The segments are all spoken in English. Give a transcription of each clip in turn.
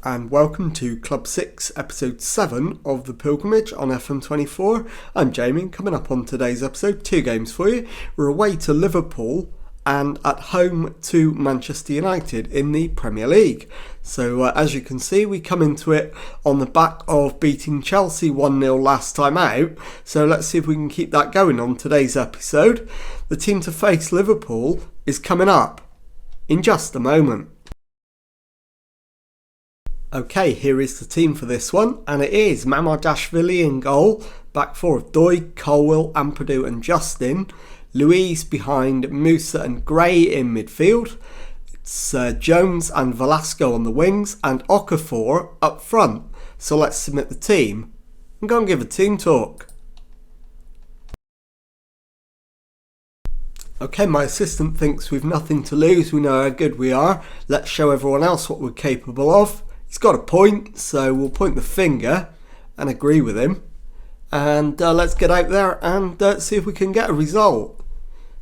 and welcome to Club 6, Episode 7 of The Pilgrimage on FM24. I'm Jamie, coming up on today's episode, 2 games for you. We're away to Liverpool and at home to Manchester United in the Premier League. So as you can see, we come into it on the back of beating Chelsea 1-0 last time out. So let's see if we can keep that going on today's episode. The team to face Liverpool is coming up in just a moment. Okay, here is the team for this one, and it is Mamardashvili in goal, back four of Doig, Colwill, Ampadu and Justin, Louise behind Musa and Gray in midfield, it's Jones and Velasco on the wings, and Okafor up front. So let's submit the team and go and give a team talk. Okay, my assistant thinks we've nothing to lose, we know how good we are, let's show everyone else what we're capable of. He's got a point, so we'll point the finger and agree with him. And let's get out there and see if we can get a result.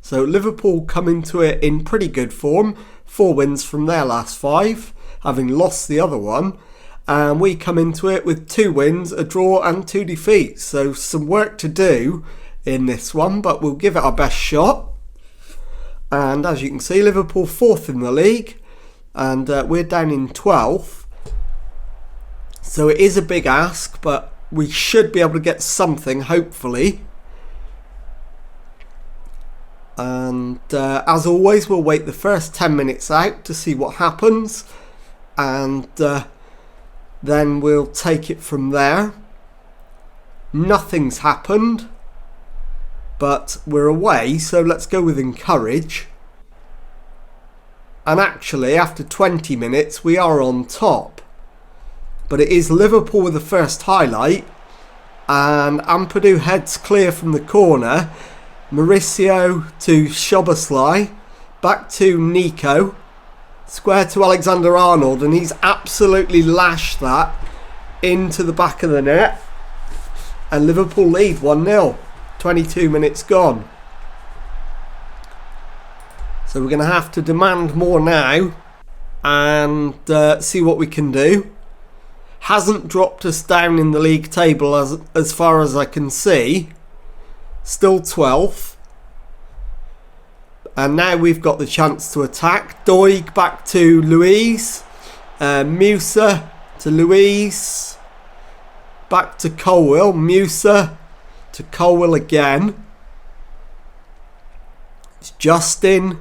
So Liverpool come into it in pretty good form. 4 wins from their last 5, having lost the other one. And we come into it with 2 wins, a draw and 2 defeats. So some work to do in this one, but we'll give it our best shot. And as you can see, Liverpool 4th in the league. And we're down in 12th. So it is a big ask, but we should be able to get something, hopefully. And as always, we'll wait the first 10 minutes out to see what happens. And then we'll take it from there. Nothing's happened, but we're away, so let's go with encourage. And actually, after 20 minutes, we are on top. But it is Liverpool with the first highlight. And Ampadu heads clear from the corner. Mauricio to Szoboszlai. Back to Nico. Square to Alexander-Arnold. And he's absolutely lashed that into the back of the net. And Liverpool lead 1-0. 22 minutes gone. So we're going to have to demand more now. And see what we can do. Hasn't dropped us down in the league table as far as I can see. Still 12th. And now we've got the chance to attack. Doig back to Louise. Musa to Louise. Back to Colwill. Musa to Colwill again. It's Justin.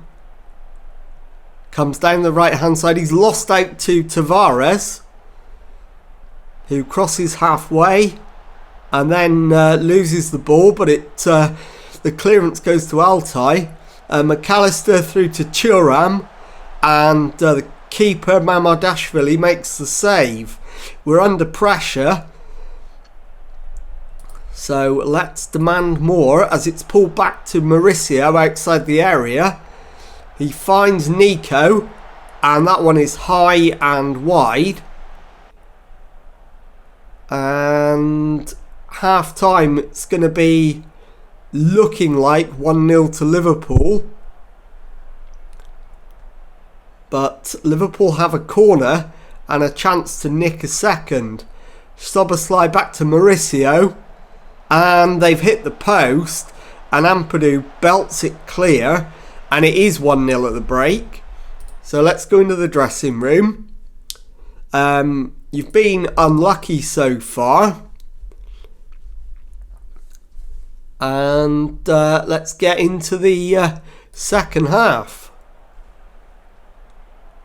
Comes down the right hand side. He's lost out to Tavares, who crosses halfway and then loses the ball, but the clearance goes to Altai. McAllister through to Thuram, and the keeper Mamardashvili makes the save. We're under pressure, so let's demand more as it's pulled back to Mauricio outside the area. He finds Nico, and that one is high and wide. And half time, it's going to be looking like 1-0 to Liverpool. But Liverpool have a corner and a chance to nick a second. Szoboszlai back to Mauricio. And they've hit the post. And Ampadu belts it clear. And it is 1-0 at the break. So let's go into the dressing room. You've been unlucky so far. And let's get into the second half.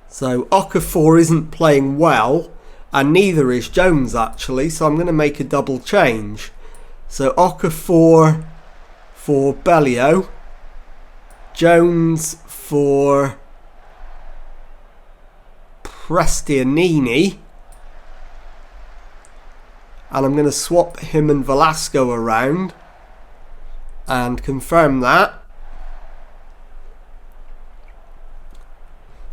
So Okafor isn't playing well, and neither is Jones actually, so I'm going to make a double change. So Okafor for Bellio, Jones for Prestianini. And I'm going to swap him and Velasco around and confirm that.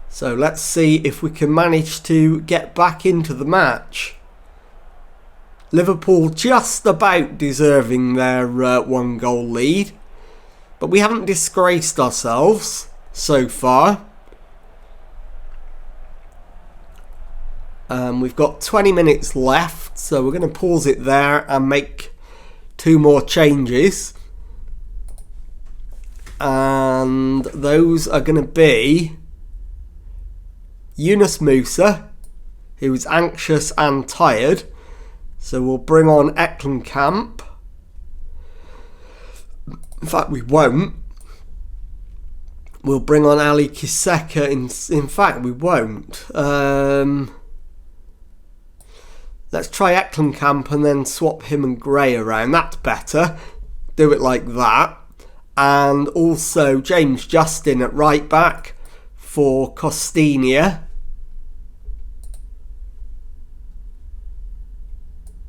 So let's see if we can manage to get back into the match. Liverpool just about deserving their 1-goal lead. But we haven't disgraced ourselves so far. We've got 20 minutes left, so we're going to pause it there and make 2 more changes. And those are going to be Yunus Musa, who is anxious and tired. So we'll bring on Eklenkamp. In fact, we won't. We'll bring on Ali Kiseka. In fact, we won't. Let's try Eklenkamp and then swap him and Gray around. That's better. Do it like that. And also James Justin at right back for Costinia.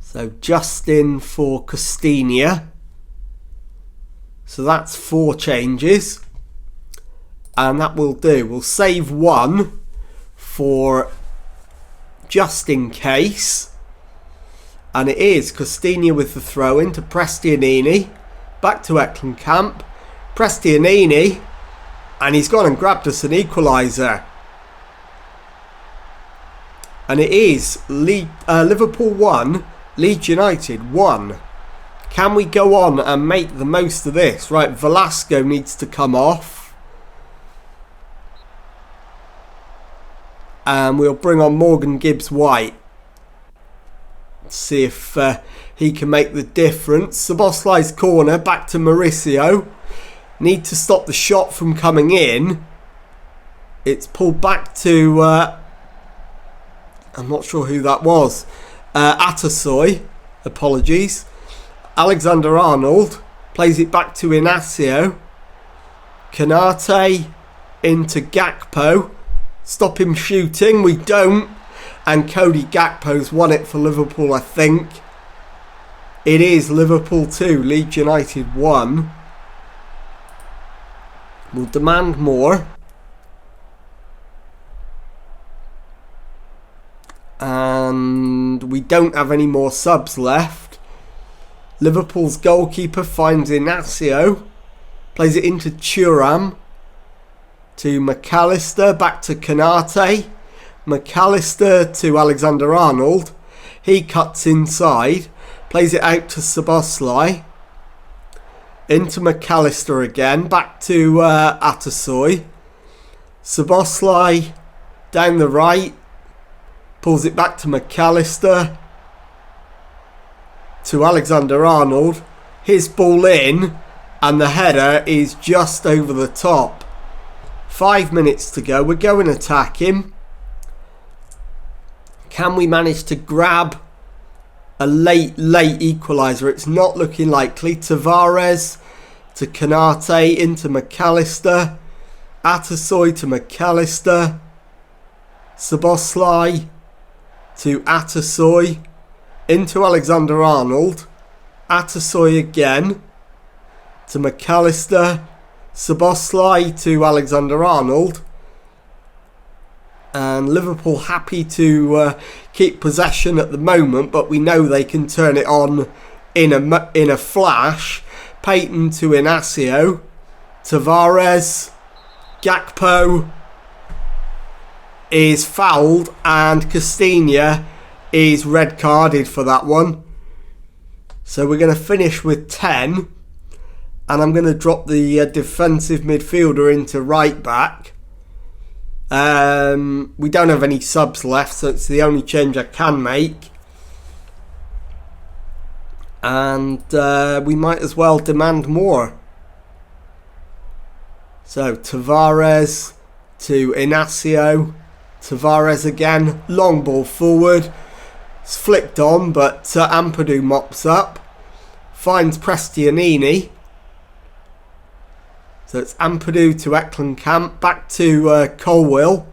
So Justin for Costinia. So that's 4 changes. And that will do. We'll save 1 for just in case. And it is Costinia with the throw in to Prestianini. Back to Eklenkamp. Prestianini. And he's gone and grabbed us an equaliser. And it is Liverpool 1, Leeds United 1. Can we go on and make the most of this? Right, Velasco needs to come off. And we'll bring on Morgan Gibbs-White. See if he can make the difference. Szoboszlai's corner, back to Mauricio. Need to stop the shot from coming in. It's pulled back to... I'm not sure who that was. Atasoy. Apologies. Alexander-Arnold plays it back to Inacio. Kanate into Gakpo. Stop him shooting. We don't. And Cody Gakpo's won it for Liverpool, I think. It is Liverpool 2, Leeds United 1. We'll demand more. And we don't have any more subs left. Liverpool's goalkeeper finds Inacio. Plays it into Thuram. To McAllister. Back to Kanate. McAllister to Alexander-Arnold. He cuts inside. Plays it out to Szoboszlai. Into McAllister again. Back to Atasoy. Szoboszlai down the right. Pulls it back to McAllister. To Alexander-Arnold. His ball in. And the header is just over the top. 5 minutes to go. We're going attacking. Can we manage to grab a late equaliser? It's not looking likely. Tavares to Kanate into McAllister. Atasoy to McAllister. Szoboszlai to Atasoy. Into Alexander-Arnold. Atasoy again to McAllister. Szoboszlai to Alexander-Arnold. And Liverpool happy to keep possession at the moment, but we know they can turn it on in a flash. Payton to Inacio. Tavares. Gakpo is fouled and Costinia is red carded for that one. So we're going to finish with 10. And I'm going to drop the defensive midfielder into right back. We don't have any subs left, so it's the only change I can make. And we might as well demand more. So Tavares to Inacio. Tavares again. Long ball forward. It's flicked on, but Ampadu mops up. Finds Prestianini. So it's Ampadu to Eklenkamp. Back to Colwill.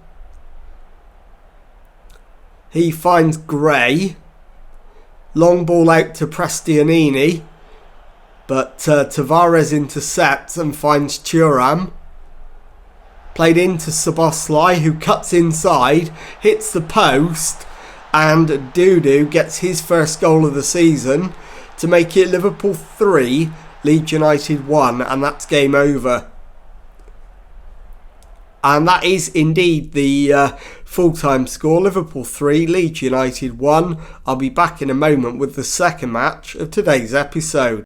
He finds Gray. Long ball out to Prestianini. But Tavares intercepts and finds Thuram. Played into Szoboszlai, who cuts inside. Hits the post. And Dudu gets his first goal of the season to make it Liverpool 3, Leeds United 1, and that's game over. And that is indeed the full-time score. Liverpool 3, Leeds United 1. I'll be back in a moment with the second match of today's episode.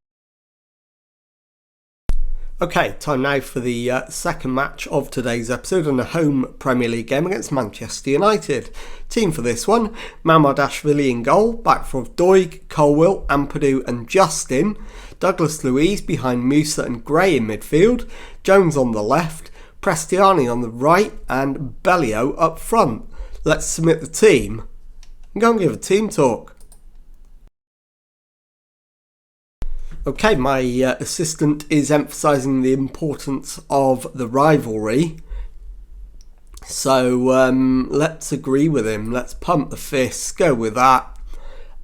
Okay, time now for the second match of today's episode and a home Premier League game against Manchester United. Team for this one, Mamardashvili in goal, back four of Doig, Colwill, Ampadu and Justin, Douglas Luiz behind Musa and Gray in midfield, Jones on the left, Prestiani on the right and Bellio up front. Let's submit the team and go and give a team talk. Okay, my assistant is emphasising the importance of the rivalry. So let's agree with him. Let's pump the fists, go with that.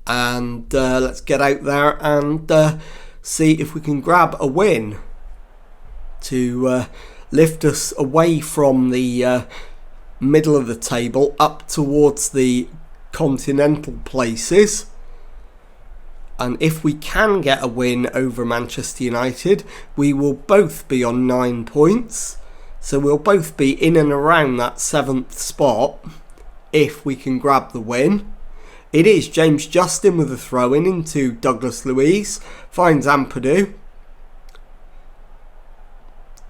And let's get out there and see if we can grab a win to lift us away from the middle of the table up towards the continental places. And if we can get a win over Manchester United, we will both be on 9 points. So we'll both be in and around that 7th spot if we can grab the win. It is James Justin with a throw-in into Douglas Luiz. Finds Ampadu.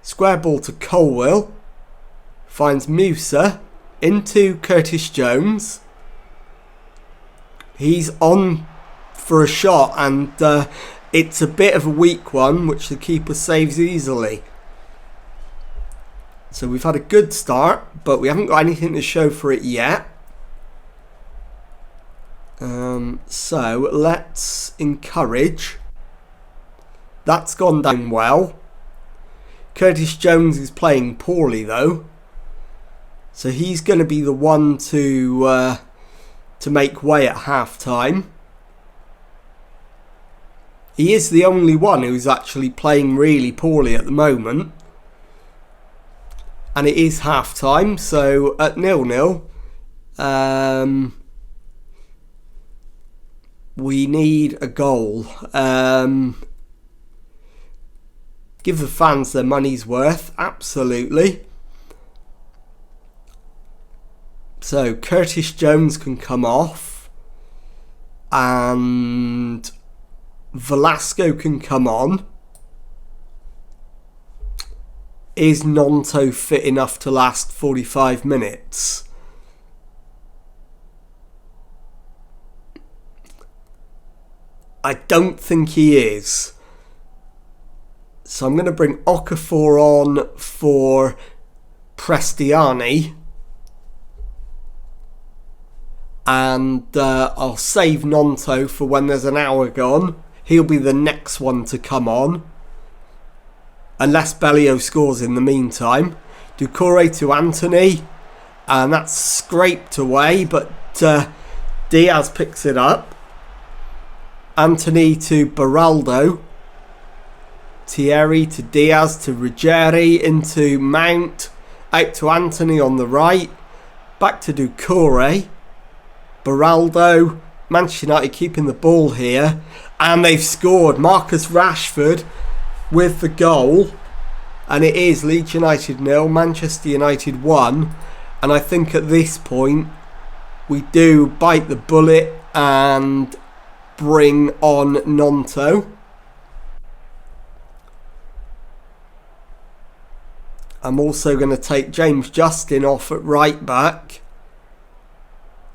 Square ball to Colwill. Finds Musa into Curtis Jones. He's on for a shot and it's a bit of a weak one which the keeper saves easily. So we've had a good start but we haven't got anything to show for it yet. So let's encourage. That's gone down well. Curtis Jones is playing poorly though, so he's going to be the one to make way at half time. He is the only one who's actually playing really poorly at the moment. And it is half time, so at 0-0, we need a goal. Give the fans their money's worth, absolutely. So Curtis Jones can come off. And Velasco can come on. Is Nonto fit enough to last 45 minutes? I don't think he is. So I'm going to bring Okafor on for Prestiani. And I'll save Nonto for when there's an hour gone. He'll be the next one to come on. Unless Bellio scores in the meantime. Doucouré to Anthony. And that's scraped away. But Diaz picks it up. Anthony to Beraldo. Thierry to Diaz to Ruggieri. Into Mount. Out to Anthony on the right. Back to Doucouré. Beraldo. Manchester United keeping the ball here. And they've scored. Marcus Rashford with the goal. And it is Leeds United 0, Manchester United 1. And I think at this point we do bite the bullet and bring on Nonto. I'm also going to take James Justin off at right back.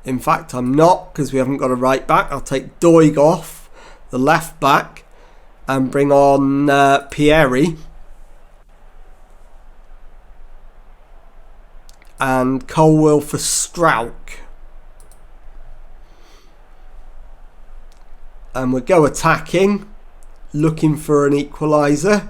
In fact, I'm not, because we haven't got a right back. I'll take Doig off, the left back, and bring on Pieri. And Colwill for Strauch. And we'll go attacking, looking for an equaliser.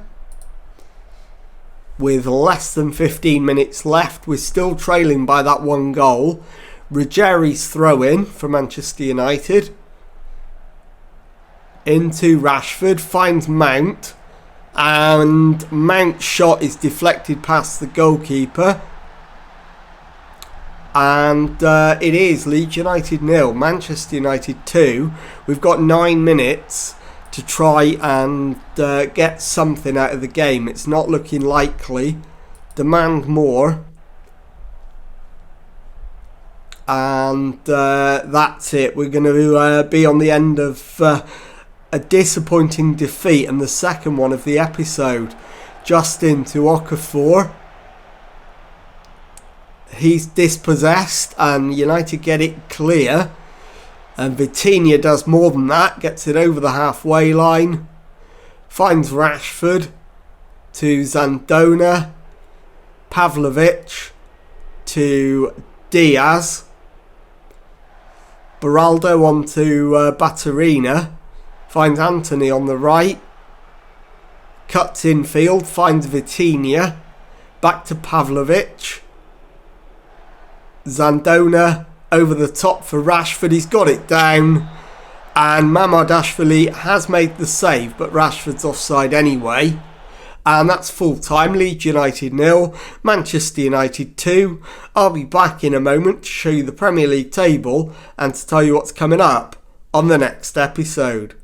With less than 15 minutes left, we're still trailing by that one goal. Ruggieri's throw-in for Manchester United. Into Rashford, finds Mount. And Mount's shot is deflected past the goalkeeper. And it is Leeds United 0, Manchester United 2. We've got 9 minutes to try and get something out of the game. It's not looking likely. Demand more. And that's it. We're going to be on the end of a disappointing defeat, and the second one of the episode. Justin to Okafor. He's dispossessed and United get it clear. And Vitinha does more than that. Gets it over the halfway line. Finds Rashford to Zandona. Pavlovic to Diaz. Beraldo on to Baturina. Finds Anthony on the right. Cuts infield. Finds Vitinha. Back to Pavlovic. Zandona over the top for Rashford. He's got it down. And Mamardashvili has made the save, but Rashford's offside anyway. And that's full time. Leeds United 0, Manchester United 2. I'll be back in a moment to show you the Premier League table and to tell you what's coming up on the next episode.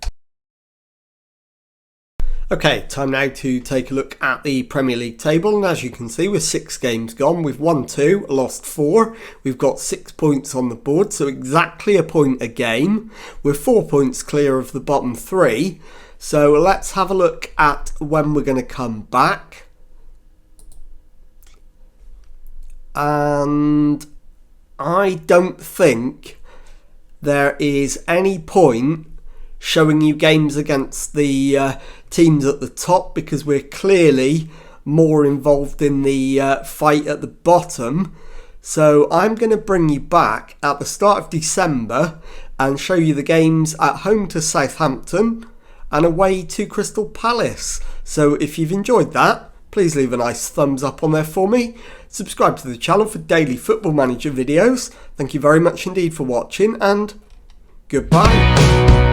Okay, time now to take a look at the Premier League table, and as you can see, with 6 games gone, we've won 2, lost 4. We've got 6 points on the board, so exactly a point a game. We're 4 points clear of the bottom 3. So let's have a look at when we're going to come back. And I don't think there is any point showing you games against the teams at the top, because we're clearly more involved in the fight at the bottom. So I'm going to bring you back at the start of December and show you the games at home to Southampton and away to Crystal Palace. So if you've enjoyed that, please leave a nice thumbs up on there for me. Subscribe to the channel for daily Football Manager videos. Thank you very much indeed for watching, and goodbye.